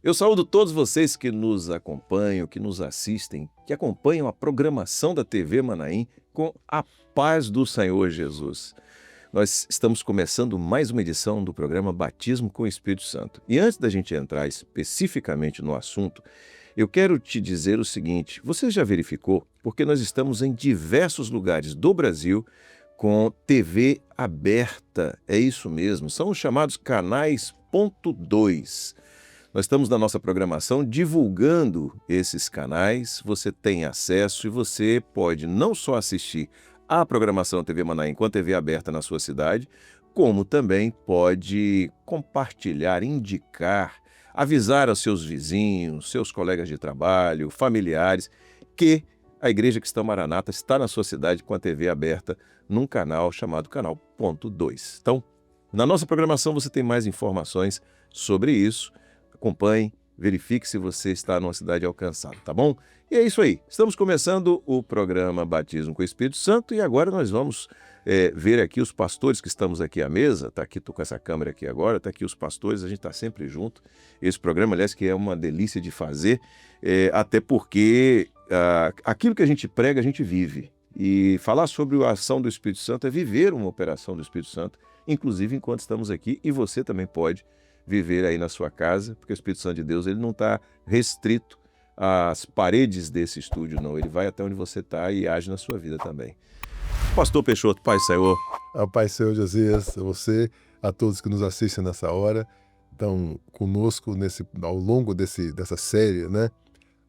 Eu saúdo todos vocês que nos acompanham, que nos assistem, que acompanham a programação da TV Manaim com a paz do Senhor Jesus. Nós estamos começando mais uma edição do programa Batismo com o Espírito Santo. E antes da gente entrar especificamente no assunto, eu quero te dizer o seguinte: você já verificou? Porque nós estamos em diversos lugares do Brasil com TV aberta. É isso mesmo, são os chamados canais ponto 2. Nós estamos na nossa programação divulgando esses canais, você tem acesso e você pode não só assistir à programação da TV Manaim com a TV aberta na sua cidade, como também pode compartilhar, indicar, avisar aos seus vizinhos, seus colegas de trabalho, familiares, que a Igreja Cristã Maranata está na sua cidade com a TV aberta num canal chamado Canal Ponto 2. Então, na nossa programação você tem mais informações sobre isso. Acompanhe, verifique se você está numa cidade alcançada, tá bom? E é isso aí, estamos começando o programa Batismo com o Espírito Santo e agora nós vamos ver aqui os pastores que estamos aqui à mesa. Tá aqui, tô com essa câmera aqui agora, tá aqui os pastores, a gente está sempre junto. Esse programa, aliás, que é uma delícia de fazer, até porque aquilo que a gente prega, a gente vive. E falar sobre a ação do Espírito Santo é viver uma operação do Espírito Santo, inclusive enquanto estamos aqui, e você também pode viver aí na sua casa, porque o Espírito Santo de Deus ele não está restrito às paredes desse estúdio, não. Ele vai até onde você está e age na sua vida também. Pastor Peixoto, Pai Senhor. A Pai Senhor Josias, a você, a todos que nos assistem nessa hora, estão conosco ao longo dessa série, né?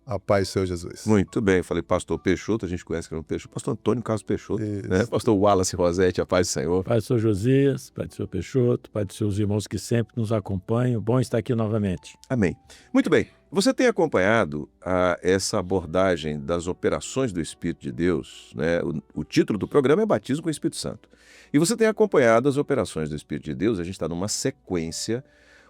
A paz do Senhor Jesus. Muito bem, eu falei pastor Peixoto, a gente conhece que é o Peixoto, pastor Antônio Carlos Peixoto, né? Pastor Wallace Rosete, a paz do Senhor. Pai do Senhor Josias, Pai do Senhor Peixoto, Pai dos seus irmãos que sempre nos acompanham, bom estar aqui novamente. Amém. Muito bem, você tem acompanhado essa abordagem das operações do Espírito de Deus, né? O título do programa é Batismo com o Espírito Santo. E você tem acompanhado as operações do Espírito de Deus, a gente está numa sequência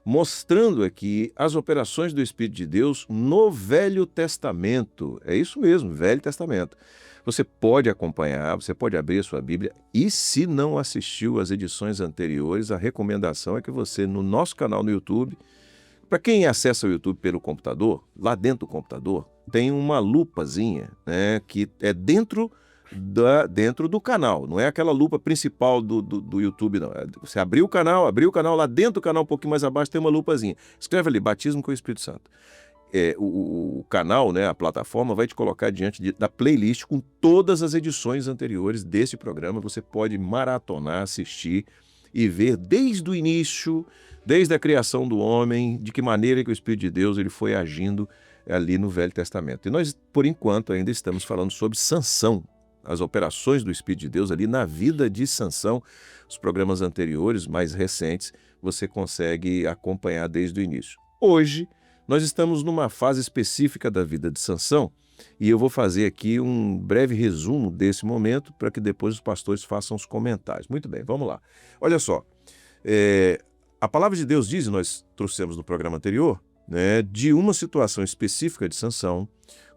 mostrando aqui as operações do Espírito de Deus no Velho Testamento. É isso mesmo, Velho Testamento. Você pode acompanhar, você pode abrir a sua Bíblia e, se não assistiu às edições anteriores, a recomendação é que você, no nosso canal no YouTube, para quem acessa o YouTube pelo computador, lá dentro do computador, tem uma lupazinha, né, que é dentro do canal, não é aquela lupa principal do YouTube, não. Você abriu o canal, lá dentro do canal, um pouquinho mais abaixo, tem uma lupazinha. Escreve ali, Batismo com o Espírito Santo. O canal, né, a plataforma, vai te colocar diante da playlist com todas as edições anteriores desse programa. Você pode maratonar, assistir e ver desde o início, desde a criação do homem, de que maneira que o Espírito de Deus ele foi agindo ali no Velho Testamento. E nós, por enquanto, ainda estamos falando sobre Sansão, as operações do Espírito de Deus ali na vida de Sansão. Os programas anteriores, mais recentes, você consegue acompanhar desde o início. Hoje, nós estamos numa fase específica da vida de Sansão e eu vou fazer aqui um breve resumo desse momento para que depois os pastores façam os comentários. Muito bem, vamos lá. Olha só, a palavra de Deus diz, e nós trouxemos no programa anterior, né, de uma situação específica de Sansão,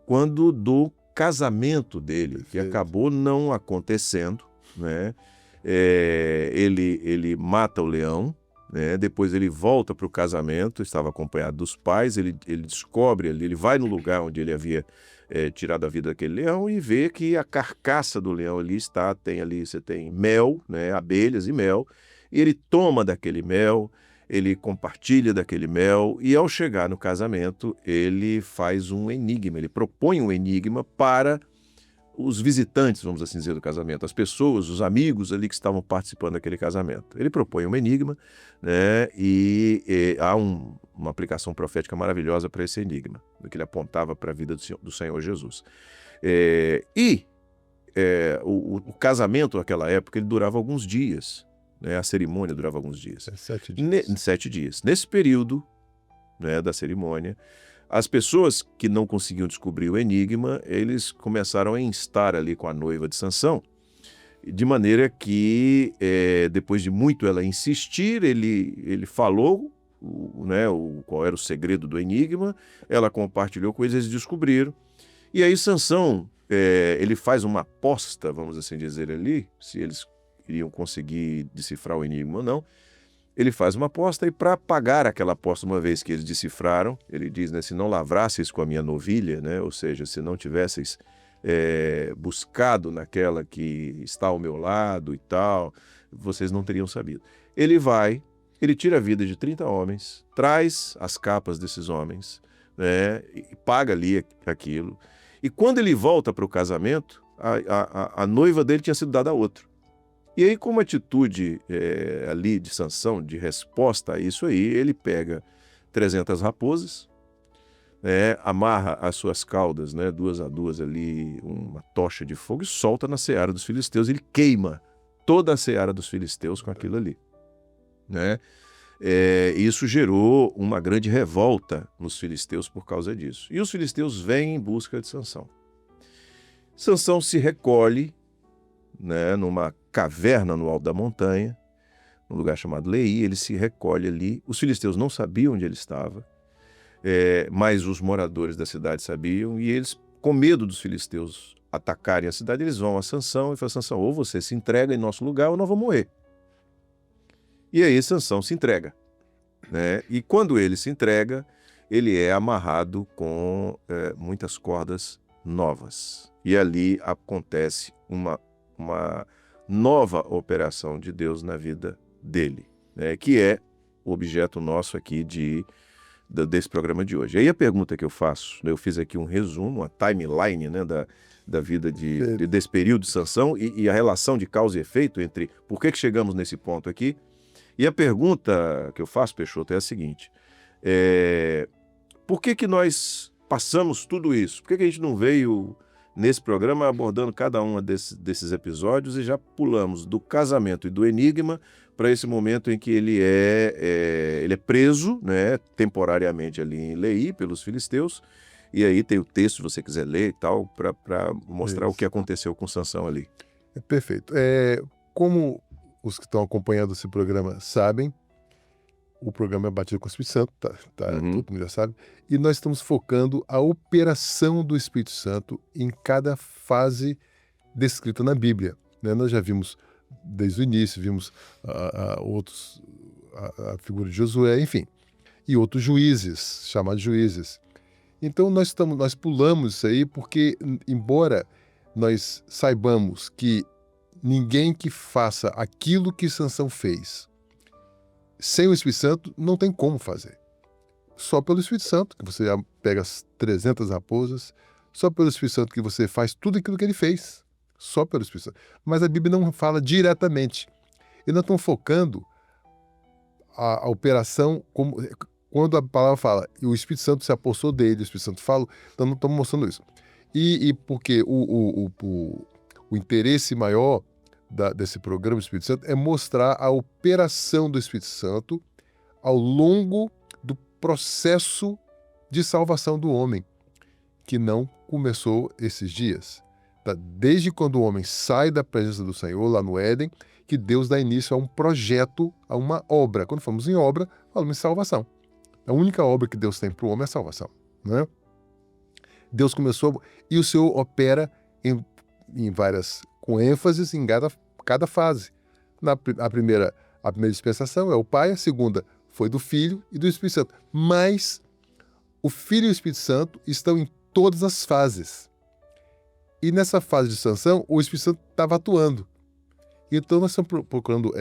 quando do casamento dele, que acabou não acontecendo, né? Ele mata o leão, né? Depois ele volta para o casamento, estava acompanhado dos pais, ele descobre, ele vai no lugar onde ele havia tirado a vida daquele leão e vê que a carcaça do leão ali você tem mel, né? Abelhas e mel, e ele toma daquele mel, ele compartilha daquele mel e, ao chegar no casamento, ele faz um enigma, ele propõe um enigma para os visitantes, vamos assim dizer, do casamento, as pessoas, os amigos ali que estavam participando daquele casamento. Ele propõe um enigma, né, e há uma aplicação profética maravilhosa para esse enigma, do que ele apontava para a vida do Senhor Jesus. O casamento naquela época ele durava alguns dias. A cerimônia durava alguns dias. 7 dias. 7 dias. Nesse período, né, da cerimônia, as pessoas que não conseguiam descobrir o enigma, eles começaram a instar ali com a noiva de Sansão, de maneira que, depois de muito ela insistir, ele falou, né, qual era o segredo do enigma, ela compartilhou com eles descobriram. E aí Sansão, ele faz uma aposta, vamos assim dizer ali, se eles iriam conseguir decifrar o enigma ou não, ele faz uma aposta e para pagar aquela aposta, uma vez que eles decifraram, ele diz, né, se não lavrasseis com a minha novilha, né, ou seja, se não tivesseis buscado naquela que está ao meu lado e tal, vocês não teriam sabido. Ele vai, ele tira a vida de 30 homens, traz as capas desses homens, né, e paga ali aquilo. E quando ele volta para o casamento, a noiva dele tinha sido dada a outro. E aí, como atitude ali de Sansão, de resposta a isso aí, ele pega 300 raposas, amarra as suas caudas, né, 2 a 2 ali, uma tocha de fogo, e solta na seara dos filisteus. Ele queima toda a seara dos filisteus com aquilo ali, né? Isso gerou uma grande revolta nos filisteus por causa disso. E os filisteus vêm em busca de Sansão. Sansão se recolhe, né, numa caverna no alto da montanha, num lugar chamado Leí. Ele se recolhe ali. Os filisteus não sabiam onde ele estava, mas os moradores da cidade sabiam, e eles, com medo dos filisteus atacarem a cidade, eles vão a Sansão e falam: Sansão, ou você se entrega em nosso lugar ou nós vamos morrer. E aí Sansão se entrega, né? E quando ele se entrega, ele é amarrado com muitas cordas novas. E ali acontece uma nova operação de Deus na vida dele, né? Que é o objeto nosso aqui desse programa de hoje. Aí a pergunta que eu faço, eu fiz aqui um resumo, uma timeline, né, da vida desse período de Sansão e a relação de causa e efeito entre por que chegamos nesse ponto aqui. E a pergunta que eu faço, Peixoto, é a seguinte: por que nós passamos tudo isso? Por que a gente não veio nesse programa abordando cada um desses episódios e já pulamos do casamento e do enigma para esse momento em que ele é preso, né, temporariamente ali em Leí pelos filisteus, e aí tem o texto, se você quiser ler e tal, para mostrar o que aconteceu com Sansão ali. Perfeito. Como os que estão acompanhando esse programa sabem, o programa é Batido com o Espírito Santo, todo mundo já sabe, e nós estamos focando a operação do Espírito Santo em cada fase descrita na Bíblia, né? Nós já vimos desde o início, vimos a figura de Josué, enfim, e outros juízes, chamados juízes. Então nós pulamos isso aí porque, embora nós saibamos que ninguém que faça aquilo que Sansão fez sem o Espírito Santo não tem como fazer. Só pelo Espírito Santo que você pega as 300 raposas, só pelo Espírito Santo que você faz tudo aquilo que ele fez. Só pelo Espírito Santo. Mas a Bíblia não fala diretamente. E nós estamos focando a operação, quando a palavra fala, e o Espírito Santo se apossou dele, o Espírito Santo fala, então não estamos mostrando isso. E porque o interesse maior desse programa do Espírito Santo é mostrar a operação do Espírito Santo ao longo do processo de salvação do homem, que não começou esses dias. Desde quando o homem sai da presença do Senhor, lá no Éden, que Deus dá início a um projeto, a uma obra. Quando falamos em obra, falamos em salvação. A única obra que Deus tem para o homem é a salvação, né? Deus começou, e o Senhor opera em várias, com ênfase em cada fase. A primeira dispensação é o Pai, a segunda foi do Filho e do Espírito Santo. Mas o Filho e o Espírito Santo estão em todas as fases. E nessa fase de Sansão, o Espírito Santo estava atuando. Então nós estamos procurando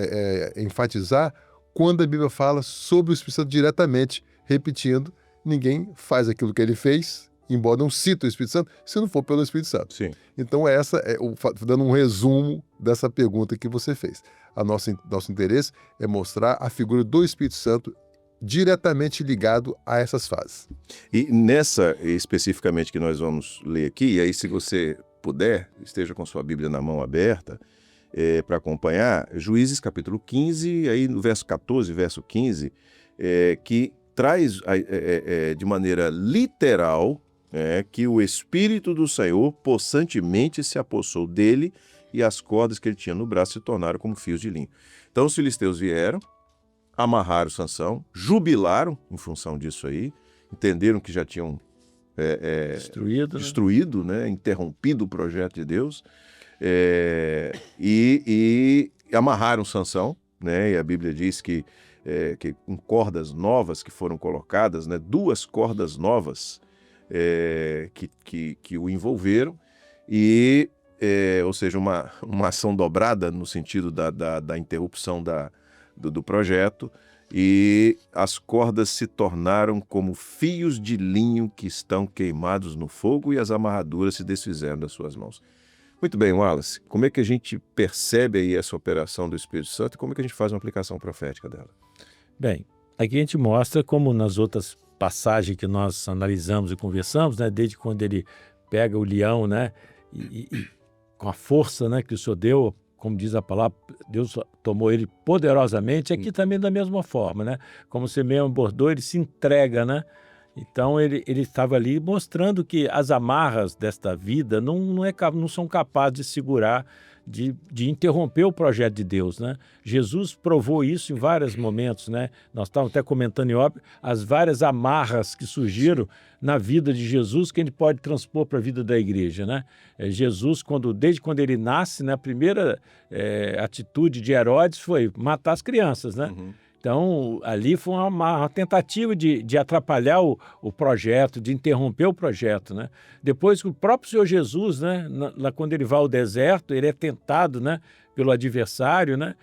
enfatizar quando a Bíblia fala sobre o Espírito Santo diretamente, repetindo, ninguém faz aquilo que ele fez, embora não cite o Espírito Santo, se não for pelo Espírito Santo. Sim. Então dando um resumo dessa pergunta que você fez. Nosso interesse é mostrar a figura do Espírito Santo diretamente ligado a essas fases. E nessa especificamente que nós vamos ler aqui, e aí se você puder, esteja com sua Bíblia na mão aberta para acompanhar, Juízes capítulo 15, aí no verso 14, verso 15, que traz de maneira literal que o Espírito do Senhor possantemente se apossou dele e as cordas que ele tinha no braço se tornaram como fios de linho. Então os filisteus vieram, amarraram Sansão, jubilaram em função disso aí, entenderam que já tinham destruído, né? Interrompido o projeto de Deus, e amarraram Sansão, né? E a Bíblia diz que com cordas novas que foram colocadas, né? 2 cordas novas que o envolveram, e, ou seja, uma ação dobrada no sentido da interrupção do projeto, e as cordas se tornaram como fios de linho que estão queimados no fogo, e as amarraduras se desfizeram das suas mãos. Muito bem, Wallace, como é que a gente percebe aí essa operação do Espírito Santo e como é que a gente faz uma aplicação profética dela? Bem, aqui a gente mostra como nas outras passagens que nós analisamos e conversamos, né, desde quando ele pega o leão, né, e com a força, né, que o Senhor deu, como diz a palavra, Deus tomou ele poderosamente, aqui também da mesma forma, né? Como você mesmo abordou, ele se entrega, né? Então ele estava ali mostrando que as amarras desta vida não são capazes de segurar, de interromper o projeto de Deus, né? Jesus provou isso em vários momentos, né? Nós estávamos até comentando em óbvio as várias amarras que surgiram na vida de Jesus que a gente pode transpor para a vida da igreja, né? Jesus, desde quando ele nasce, né, a primeira atitude de Herodes foi matar as crianças, né? Uhum. Então, ali foi uma tentativa de atrapalhar o projeto, de interromper o projeto, né? Depois, o próprio Senhor Jesus, né, lá quando ele vai ao deserto, ele é tentado, né, pelo adversário, né?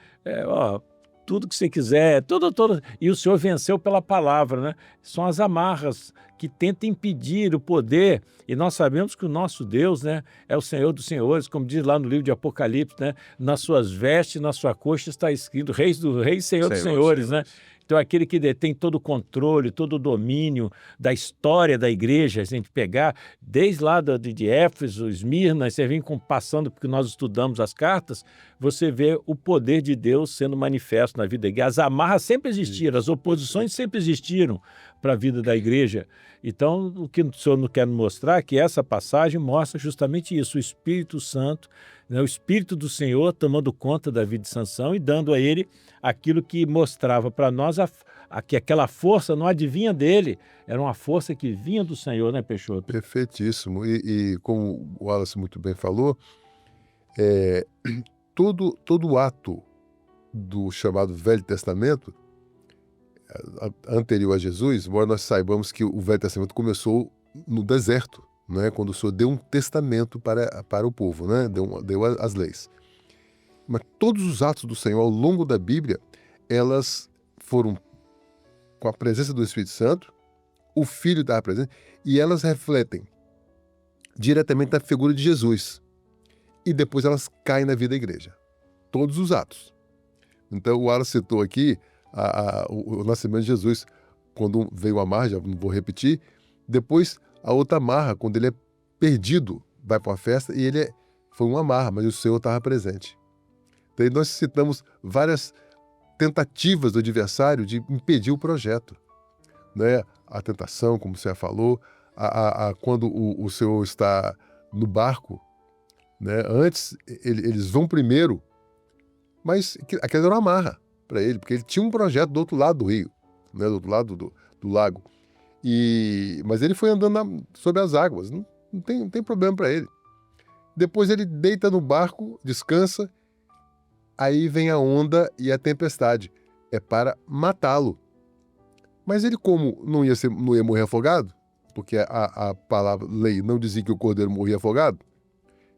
Tudo que você quiser, tudo. E o Senhor venceu pela palavra, né? São as amarras que tentam impedir o poder. E nós sabemos que o nosso Deus, né, é o Senhor dos senhores, como diz lá no livro de Apocalipse, né? Nas suas vestes, na sua coxa está escrito Reis dos Reis, Senhor dos senhores, né? Então, aquele que detém todo o controle, todo o domínio da história da igreja, a gente pegar desde lá de Éfeso, Esmirna, você vem passando, porque nós estudamos as cartas, você vê o poder de Deus sendo manifesto na vida da igreja. As amarras sempre existiram, as oposições sempre existiram para a vida da igreja. Então, o que o Senhor não quer mostrar é que essa passagem mostra justamente isso, o Espírito Santo, né, o Espírito do Senhor tomando conta da vida de Sansão e dando a ele aquilo que mostrava para nós que aquela força não advinha dele, era uma força que vinha do Senhor, né, Peixoto? Perfeitíssimo. E como o Wallace muito bem falou, todo ato do chamado Velho Testamento, anterior a Jesus, embora nós saibamos que o Velho Testamento começou no deserto, né, quando o Senhor deu um testamento para o povo, né, deu as leis. Mas todos os atos do Senhor ao longo da Bíblia, elas foram com a presença do Espírito Santo, o Filho estava presente, e elas refletem diretamente na figura de Jesus. E depois elas caem na vida da igreja. Todos os atos. Então o Wallace citou aqui o nascimento de Jesus, quando veio a marra, já não vou repetir, depois a outra marra, quando ele é perdido, vai para uma festa e foi uma marra, mas o Senhor estava presente. Então nós citamos várias tentativas do adversário de impedir o projeto, né? A tentação, como você já falou, quando o Senhor está no barco, né? Antes eles vão primeiro, mas aquela era uma marra para ele, porque ele tinha um projeto do outro lado do rio, né? Do outro lado do lago. Mas ele foi andando sobre as águas, não tem problema para ele. Depois ele deita no barco, descansa, aí vem a onda e a tempestade. É para matá-lo. Mas ele, como não ia morrer afogado, porque a palavra lei não dizia que o cordeiro morria afogado,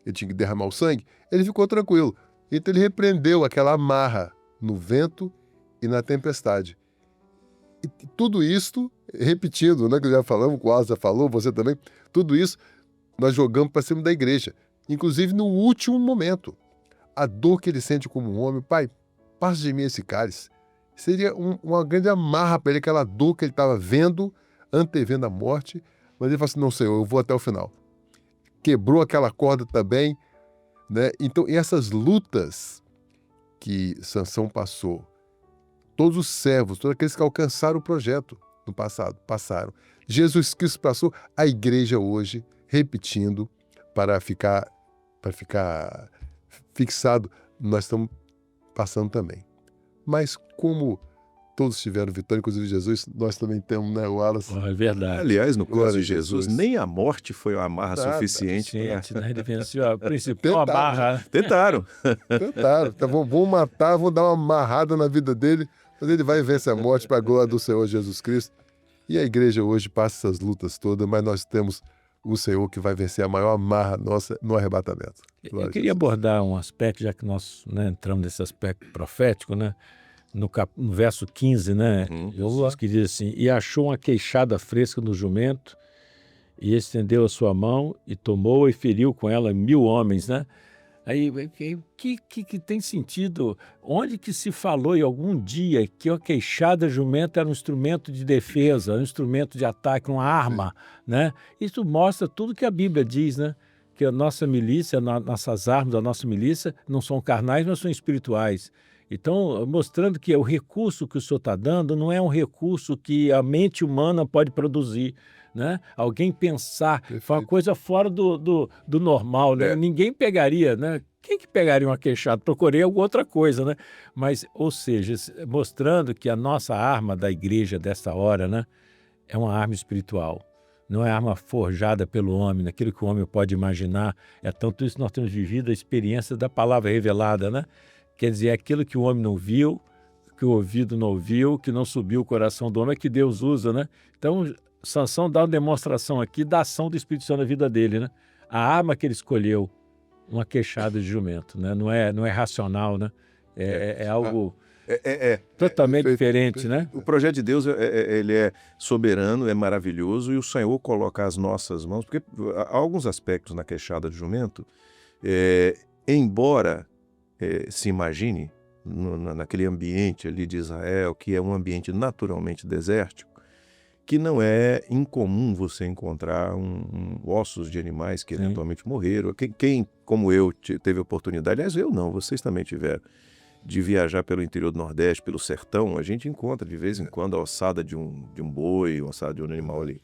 ele tinha que derramar o sangue, ele ficou tranquilo. Então ele repreendeu aquela amarra no vento e na tempestade. E tudo isso, repetindo, né, que já falamos, o Asa falou, você também, tudo isso nós jogamos para cima da igreja. Inclusive no último momento. A dor que ele sente como um homem, Pai, passa de mim esse cálice. Seria uma grande amarra para ele, aquela dor que ele estava vendo, antevendo a morte, mas ele falou assim, não, Senhor, eu vou até o final. Quebrou aquela corda também, né? Então, essas lutas que Sansão passou, todos os servos, todos aqueles que alcançaram o projeto no passado, passaram. Jesus Cristo passou, a igreja hoje, repetindo, para ficar fixado, nós estamos passando também. Mas como todos tiveram vitória, inclusive Jesus, nós também temos, né, Wallace? É verdade. Aliás, no caso Glória de a Jesus, Jesus. nem a morte foi uma amarra suficiente. Gente, né? Ele venceu a principal barra. Tentaram. Tentaram. Então, vão matar, vão dar uma amarrada na vida dele Mas ele vai e vence a morte para a glória do Senhor Jesus Cristo. E a igreja hoje passa essas lutas todas, mas nós temos o Senhor que vai vencer a maior amarra nossa no arrebatamento. Eu queria abordar um aspecto, já que nós, né, entramos nesse aspecto profético, né? No verso 15, né? Jesus que diz assim: e achou uma queixada fresca no jumento, e estendeu a sua mão, e tomou e feriu com ela 1000 homens, né? Aí, que tem sentido? Onde que se falou em algum dia que a queixada jumenta era um instrumento de defesa, um instrumento de ataque, uma arma, né? Isso mostra tudo que a Bíblia diz, né? Que a nossa milícia, nossas armas da nossa milícia não são carnais, mas são espirituais. Então, mostrando que o recurso que o senhor está dando não é um recurso que a mente humana pode produzir, né? Alguém pensar, foi uma coisa fora do normal, né? Ninguém pegaria, né? Quem que pegaria uma queixada? Procurei alguma outra coisa, né? Mas, ou seja, mostrando que a nossa arma da igreja dessa hora, né, é uma arma espiritual. Não é arma forjada pelo homem, naquilo que o homem pode imaginar. É tanto isso que nós temos vivido a experiência da palavra revelada, né? Quer dizer, é aquilo que o homem não viu, que o ouvido não ouviu, que não subiu o coração do homem, é que Deus usa, né? Então, Sansão dá uma demonstração aqui da ação do Espírito Santo na vida dele, né? A arma que ele escolheu, uma queixada de jumento, né? Não é racional, né? É algo totalmente diferente, né? O projeto de Deus, ele é soberano, é maravilhoso, e o Senhor coloca as nossas mãos, porque há alguns aspectos na queixada de jumento, embora se imagine naquele ambiente ali de Israel, que é um ambiente naturalmente desértico, que não é incomum você encontrar ossos de animais que eventualmente morreram. Quem, como eu, teve oportunidade, aliás, eu não, vocês também tiveram, de viajar pelo interior do Nordeste, pelo sertão, a gente encontra de vez em quando a ossada de um boi, a ossada de um animal ali.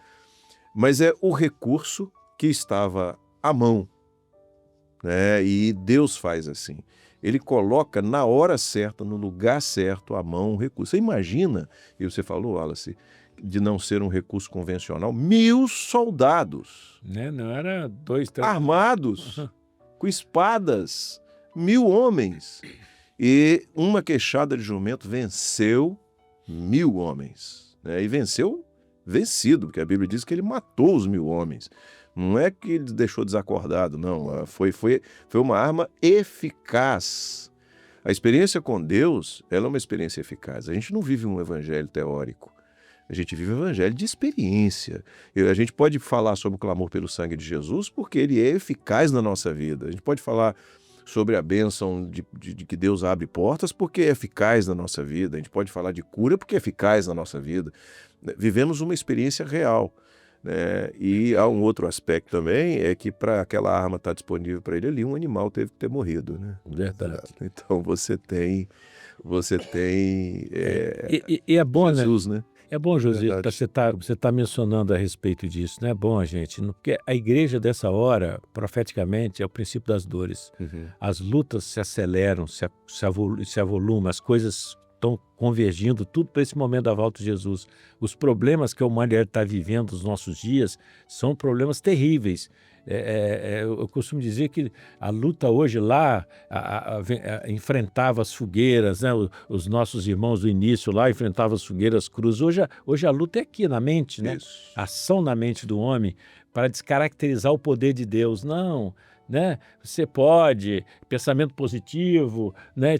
Mas é o recurso que estava à mão, né? E Deus faz assim. Ele coloca na hora certa, no lugar certo, à mão o recurso. Você imagina, e você falou, Wallace, de não ser um recurso convencional, 1000 soldados. Né? Não era 2, 3... Armados, com espadas, 1000 homens. E uma queixada de jumento venceu 1000 homens. Né? E venceu vencido, porque a Bíblia diz que ele matou os 1000 homens. Não é que ele deixou desacordado, não. Foi uma arma eficaz. A experiência com Deus, ela é uma experiência eficaz. A gente não vive um evangelho teórico. A gente vive um evangelho de experiência. A gente pode falar sobre o clamor pelo sangue de Jesus porque ele é eficaz na nossa vida. A gente pode falar sobre a bênção de que Deus abre portas porque é eficaz na nossa vida. A gente pode falar de cura porque é eficaz na nossa vida. Vivemos uma experiência real. Né? E há um outro aspecto também, é que para aquela arma estar disponível para ele ali, um animal teve que ter morrido. Né? Verdade. Então você tem e é bom, Jesus, né? É bom, José, você tá mencionando a respeito disso, não é bom, gente? Porque a igreja dessa hora, profeticamente, é o princípio das dores. As lutas se aceleram, se avolumam, as coisas estão convergindo, tudo para esse momento da volta de Jesus. Os problemas que a humanidade está vivendo nos nossos dias são problemas terríveis. Eu costumo dizer que a luta hoje lá enfrentava as fogueiras, né? Os nossos irmãos do início lá enfrentavam as fogueiras cruzes. Hoje a luta é aqui na mente, né? Isso. A ação na mente do homem para descaracterizar o poder de Deus. Não, né? Você pode, pensamento positivo, né?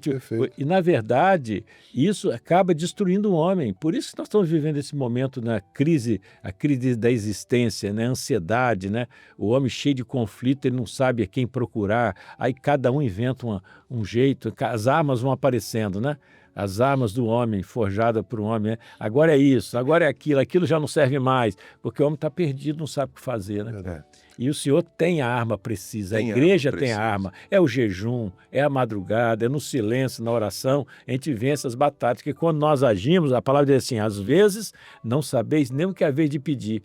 E na verdade isso acaba destruindo o homem. Por isso que nós estamos vivendo esse momento na crise, a crise da existência, né? A ansiedade, né? O homem cheio de conflito, ele não sabe a quem procurar. Aí cada um inventa um jeito, as armas vão aparecendo, né? As armas do homem, forjada por um homem. Né? Agora é isso, agora é aquilo já não serve mais, porque o homem está perdido, não sabe o que fazer, né? E o Senhor tem a arma precisa, a igreja tem a arma. É o jejum, é a madrugada, é no silêncio, na oração, a gente vence as batalhas. Porque quando nós agimos, a palavra diz assim, às vezes não sabeis nem o que é a vez de pedir,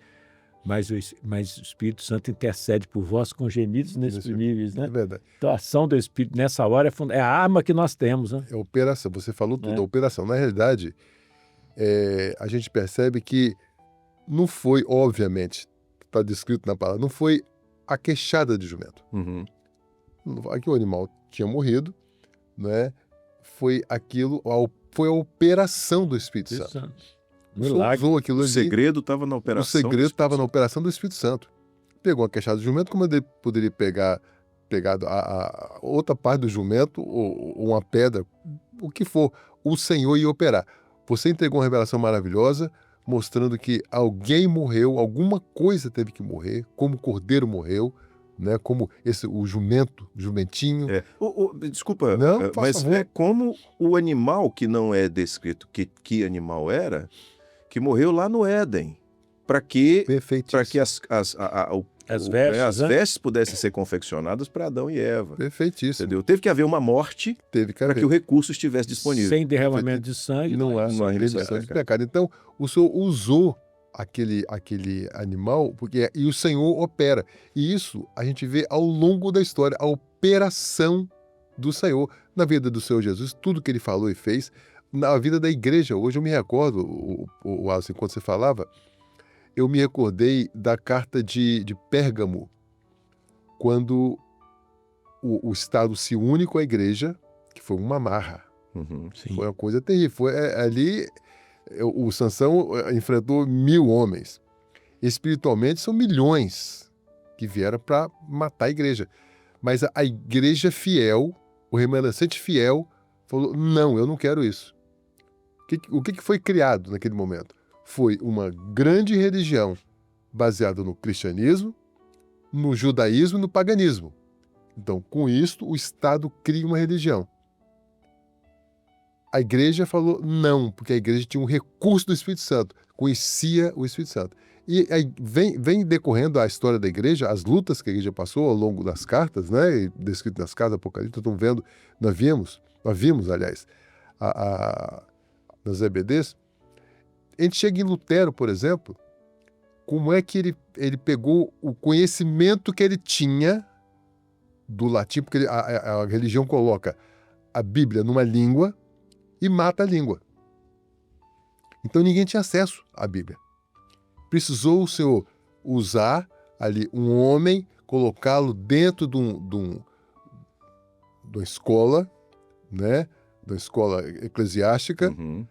mas o Espírito Santo intercede por vós com gemidos inexprimíveis, né? É verdade. Então a ação do Espírito nessa hora é a arma que nós temos, né? É operação, você falou tudo, a operação. Na realidade, a gente percebe que não foi, obviamente, está descrito na palavra, não foi a queixada de jumento. Aqui o animal tinha morrido, né? Foi aquilo, foi a operação do Espírito Santo. Milagre. Usou aquilo O ali. segredo estava na O operação. segredo estava na operação do Espírito Santo. Pegou a queixada do jumento, como ele poderia pegar a outra parte do jumento, ou uma pedra, o que for, o Senhor ia operar. Você entregou uma revelação maravilhosa, mostrando que alguém morreu, alguma coisa teve que morrer, como o cordeiro morreu, né? Como o jumentinho. Desculpa, Não, por mas favor. é como o animal que não é descrito que animal era, que morreu lá no Éden, para que Perfeitíssimo. As vestes, as né? vestes pudessem ser confeccionadas para Adão e Eva. Perfeitíssimo. Entendeu? Teve que haver uma morte Teve que para haver. que o recurso estivesse disponível. Sem derramamento de sangue. Não há Não há remissão remissão, de pecado. Então, o Senhor usou aquele animal, e o Senhor opera. E isso a gente vê ao longo da história, a operação do Senhor na vida do Senhor Jesus, tudo que ele falou e fez, na vida da igreja. Hoje eu me recordo, o Alisson, enquanto você falava, eu me recordei da carta de Pérgamo, quando o Estado se une com a igreja, que foi uma marra. Uhum. Sim. Foi uma coisa terrível. Ali, o Sansão enfrentou 1000 homens. Espiritualmente, são milhões que vieram para matar a igreja. Mas a igreja fiel, o remanescente fiel, falou, não, eu não quero isso. O que foi criado naquele momento? Foi uma grande religião baseada no cristianismo, no judaísmo e no paganismo. Então, com isto, o Estado cria uma religião. A igreja falou não, porque a igreja tinha um recurso do Espírito Santo, conhecia o Espírito Santo. E aí vem decorrendo a história da igreja, as lutas que a igreja passou ao longo das cartas, né, descrito nas cartas do Apocalipse, estão vendo, nós vimos, aliás, nas EBDs. A gente chega em Lutero, por exemplo, como é que ele pegou o conhecimento que ele tinha do latim, porque a religião coloca a Bíblia numa língua e mata a língua. Então ninguém tinha acesso à Bíblia. Precisou o Senhor usar ali um homem, colocá-lo dentro de uma escola, né? Da escola eclesiástica, Uhum.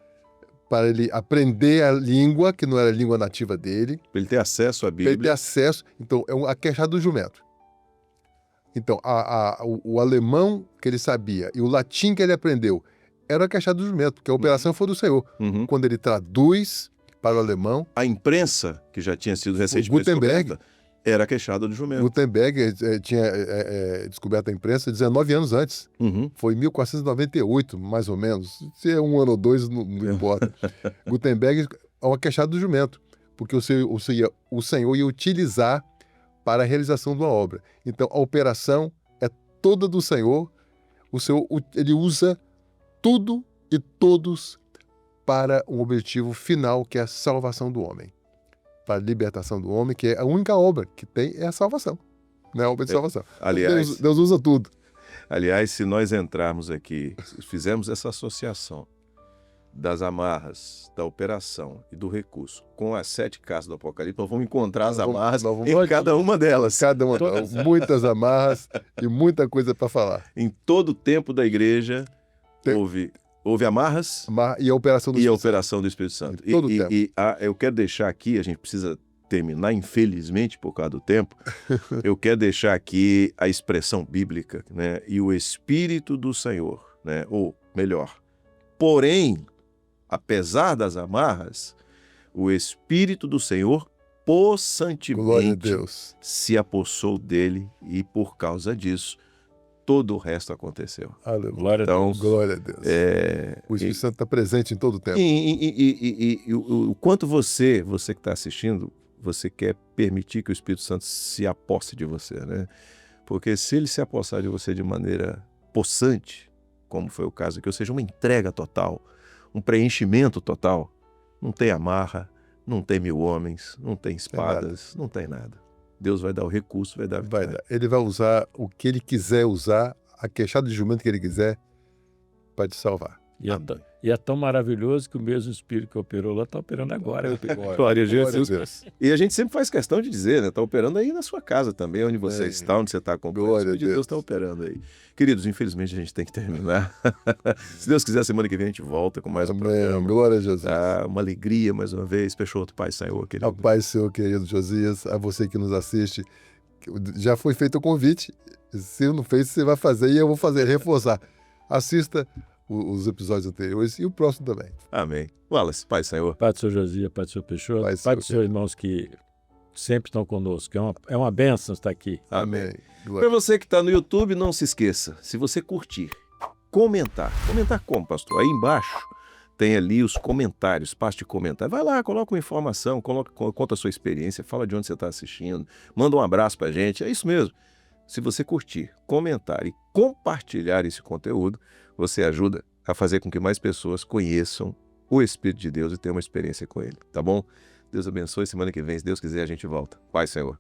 para ele aprender a língua, que não era a língua nativa dele. Para ele ter acesso à Para ele ter Bíblia. acesso. Então, é a queixada do jumento. Então, o alemão que ele sabia e o latim que ele aprendeu era a queixada do jumento, porque a operação foi do Senhor. Uhum. Quando ele traduz para o alemão, A imprensa, que já tinha sido recentemente Gutenberg. descoberta, era a queixada do jumento. Gutenberg tinha descoberto a imprensa 19 anos antes. Uhum. Foi em 1498, mais ou menos. Se é um ano ou dois, não importa. Gutenberg é uma queixada do jumento, porque o Senhor ia utilizar para a realização de uma obra. Então, a operação é toda do Senhor. O Senhor, ele usa tudo e todos para um objetivo final, que é a salvação do homem. Para a libertação do homem, que é a única obra que tem, é a salvação. Né? A obra de salvação. Aliás, Deus usa tudo. se nós entrarmos aqui, fizermos essa associação das amarras, da operação e do recurso com as 7 casas do Apocalipse, nós vamos encontrar as amarras em cada uma delas. Cada uma, muitas amarras e muita coisa para falar. Em todo o tempo da igreja, houve amarras E a operação do e a Espírito Santo. operação do Espírito Santo. Em todo o tempo. Eu quero deixar aqui, a gente precisa terminar, infelizmente, por causa do tempo, eu quero deixar aqui a expressão bíblica, né? E o Espírito do Senhor, né? Ou melhor, porém, apesar das amarras, o Espírito do Senhor Glória a possantemente Deus. se apossou dele e, por causa disso, todo o resto aconteceu. Aleluia. Glória a Então, Deus. Glória a Deus. O Espírito Santo está presente em todo o tempo. E o quanto você que está assistindo, você quer permitir que o Espírito Santo se aposse de você, né? Porque se ele se apossar de você de maneira possante, como foi o caso aqui, ou seja, uma entrega total, um preenchimento total, não tem amarra, não tem 1000 homens, não tem espadas, não tem nada. Deus vai dar o recurso, vai dar a vitória. Ele vai usar o que ele quiser usar, a queixada de jumento que ele quiser, para te salvar. E é tão maravilhoso que o mesmo Espírito que operou lá está operando agora. Glória. Glória a Jesus. Glória a Deus. E a gente sempre faz questão de dizer, né? Está operando aí na sua casa também, onde você É. está, onde você está acompanhando. Glória O a Espírito de Deus Deus. está operando aí. Queridos, infelizmente a gente tem que terminar. Se Deus quiser, semana que vem a gente volta com mais um Amém. programa. Glória a Jesus. Tá? Uma alegria mais uma vez. Peixoto, Pai, Senhor, querido. Ao Pai, Senhor querido Josias, a você que nos assiste, já foi feito o convite. Se não fez, você vai fazer e eu vou fazer, reforçar. Assista os episódios anteriores e o próximo também. Amém. Wallace, Pai, Senhor. Pai do Senhor Josias, Pai do Senhor Peixoto, Pai Pai do dos seus irmãos que sempre estão conosco. É uma bênção estar aqui. Amém. Amém. Para Glória. você que está no YouTube, não se esqueça, se você curtir, comentar. Comentar como, pastor? Aí embaixo tem ali os comentários, parte de comentário. Vai lá, coloca uma informação, conta a sua experiência, fala de onde você está assistindo, manda um abraço para a gente, é isso mesmo. Se você curtir, comentar e compartilhar esse conteúdo, você ajuda a fazer com que mais pessoas conheçam o Espírito de Deus e tenham uma experiência com ele, tá bom? Deus abençoe, semana que vem, se Deus quiser, a gente volta. Pai, Senhor.